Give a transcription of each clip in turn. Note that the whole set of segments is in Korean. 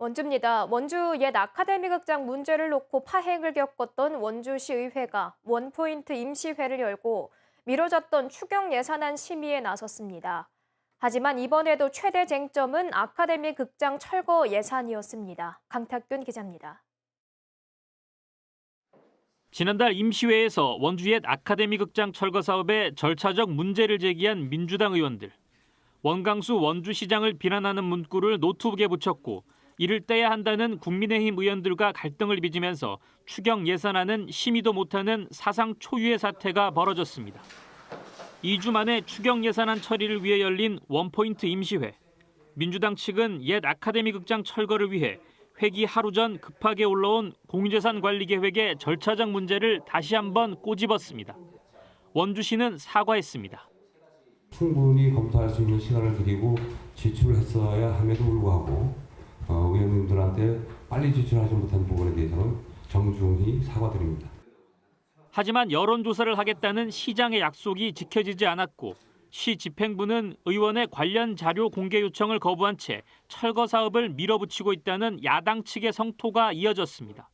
원주입니다. 원주 옛 아카데미 극장 문제를 놓고 파행을 겪었던 원주시의회가 원포인트 임시회를 열고 미뤄졌던 추경 예산안 심의에 나섰습니다. 하지만 이번에도 최대 쟁점은 아카데미 극장 철거 예산이었습니다. 강탁균 기자입니다. 지난달 임시회에서 원주 옛 아카데미 극장 철거 사업의 절차적 문제를 제기한 민주당 의원들. 원광수 원주시장을 비난하는 문구를 노트북에 붙였고 이를 떼야 한다는 국민의힘 의원들과 갈등을 빚으면서 추경 예산안은 심의도 못하는 사상 초유의 사태가 벌어졌습니다. 2주 만에 추경 예산안 처리를 위해 열린 원포인트 임시회. 민주당 측은 옛 아카데미 극장 철거를 위해 회기 하루 전 급하게 올라온 공유재산관리계획의 절차적 문제를 다시 한번 꼬집었습니다. 원주시는 사과했습니다. 충분히 검토할 수 있는 시간을 드리고 지출했어야 함에도 불구하고 의원님들한테 빨리 지출하지 못한 부분에 대해서는 정중히 사과드립니다. 하지만 여론조사를 하겠다는 시장의 약속이 지켜지지 않았고 시 집행부는 의원의 관련 자료 공개 요청을 거부한 채 철거 사업을 밀어붙이고 있다는 야당 측의 성토가 이어졌습니다.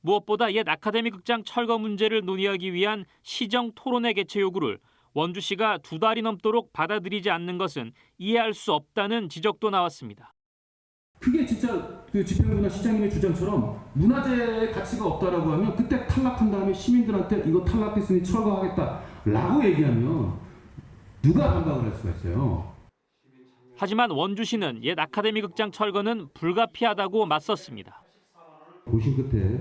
무엇보다 옛 아카데미 극장 철거 문제를 논의하기 위한 시정 토론회 개최 요구를 원주시가 2달이 넘도록 받아들이지 않는 것은 이해할 수 없다는 지적도 나왔습니다. 그게 진짜 그 집행부나 시장님의 주장처럼 문화재의 가치가 없다라고 하면 그때 탈락한 다음에 시민들한테 이거 탈락했으니 철거하겠다라고 얘기하면 누가 반박을 할 수가 있어요. 하지만 원주시는 옛 아카데미 극장 철거는 불가피하다고 맞섰습니다. 고심 끝에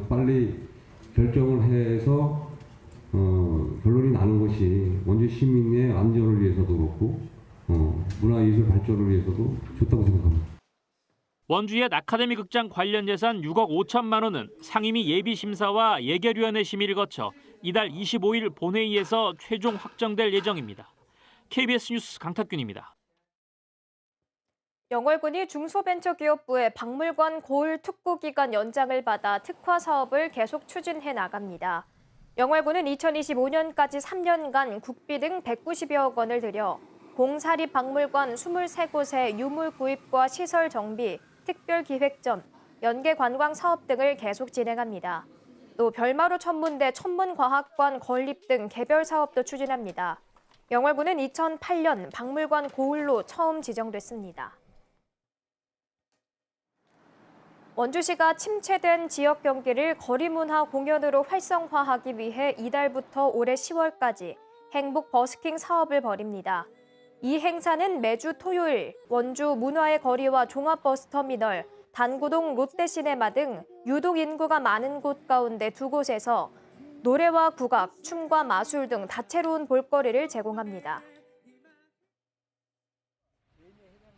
빨리 결정을 해서 결론이 나는 것이 원주 시민의 안전을 위해서도 그렇고 문화예술 발전을 위해서도 좋다고 생각합니다. 원주 옛 아카데미 극장 관련 예산 6억 5천만 원은 상임위 예비심사와 예결위원회 심의를 거쳐 이달 25일 본회의에서 최종 확정될 예정입니다. KBS 뉴스 강탁균입니다. 영월군이 중소벤처기업부의 박물관 고을 특구기간 연장을 받아 특화 사업을 계속 추진해 나갑니다. 영월군은 2025년까지 3년간 국비 등 190여억 원을 들여 공사립 박물관 23곳의 유물 구입과 시설 정비, 특별기획전, 연계관광 사업 등을 계속 진행합니다. 또 별마루 천문대 천문과학관 건립 등 개별 사업도 추진합니다. 영월군은 2008년 박물관 고을로 처음 지정됐습니다. 원주시가 침체된 지역 경기를 거리문화 공연으로 활성화하기 위해 이달부터 올해 10월까지 행복 버스킹 사업을 벌입니다. 이 행사는 매주 토요일 원주 문화의 거리와 종합버스터미널, 단구동 롯데시네마 등 유독 인구가 많은 곳 가운데 2곳에서 노래와 국악, 춤과 마술 등 다채로운 볼거리를 제공합니다.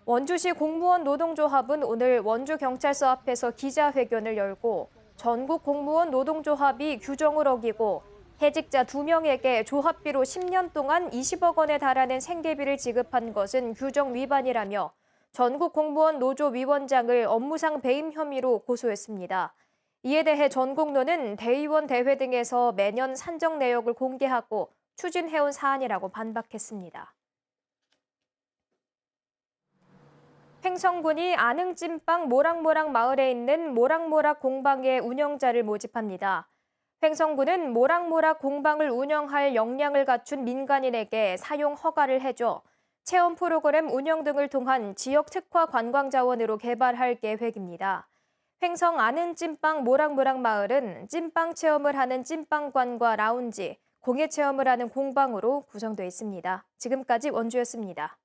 원주시 공무원 노동조합은 오늘 원주경찰서 앞에서 기자회견을 열고 전국 공무원 노동조합이 규정을 어기고 해직자 2명에게 조합비로 10년 동안 20억 원에 달하는 생계비를 지급한 것은 규정 위반이라며 전국 공무원 노조 위원장을 업무상 배임 혐의로 고소했습니다. 이에 대해 전공노는 대의원 대회 등에서 매년 산정 내역을 공개하고 추진해온 사안이라고 반박했습니다. 횡성군이 안흥찐빵 모락모락 마을에 있는 모락모락 공방의 운영자를 모집합니다. 횡성군은 모락모락 공방을 운영할 역량을 갖춘 민간인에게 사용 허가를 해줘 체험 프로그램 운영 등을 통한 지역 특화 관광 자원으로 개발할 계획입니다. 횡성 안흥찐빵 모락모락 마을은 찐빵 체험을 하는 찐빵관과 라운지, 공예 체험을 하는 공방으로 구성되어 있습니다. 지금까지 원주였습니다.